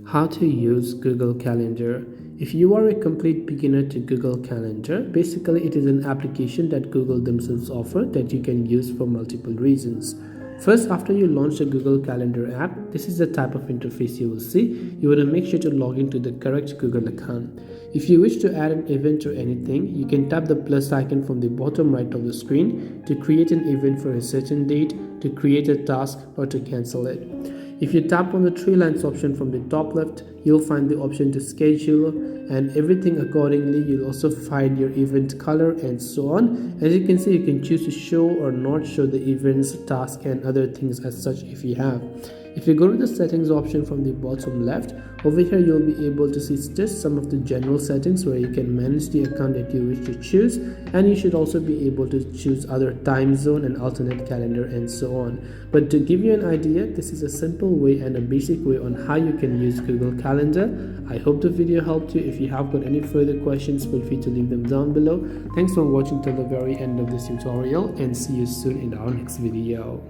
How to use Google Calendar. If you are a complete beginner to Google Calendar, basically it is an application that Google themselves offer that you can use for multiple reasons. First, after you launch the Google Calendar app, this is the type of interface you will see. You want to make sure to log into the correct Google account. If you wish to add an event or anything, you can tap the plus icon from the bottom right of the screen to create an event for a certain date, to create a task, or to cancel it. If you tap on the three lines option from the top left, you'll find the option to schedule and everything accordingly. You'll also find your event color and so on. As you can see, you can choose to show or not show the events, task and other things as such if you have. If you go to the settings option from the bottom left, over here you'll be able to see just some of the general settings where you can manage the account that you wish to choose, and you should also be able to choose other time zone and alternate calendar and so on. But to give you an idea, this is a simple way and a basic way on how you can use Google Calendar. I hope the video helped you. If you have got any further questions, feel free to leave them down below. Thanks for watching till the very end of this tutorial, and see you soon in our next video.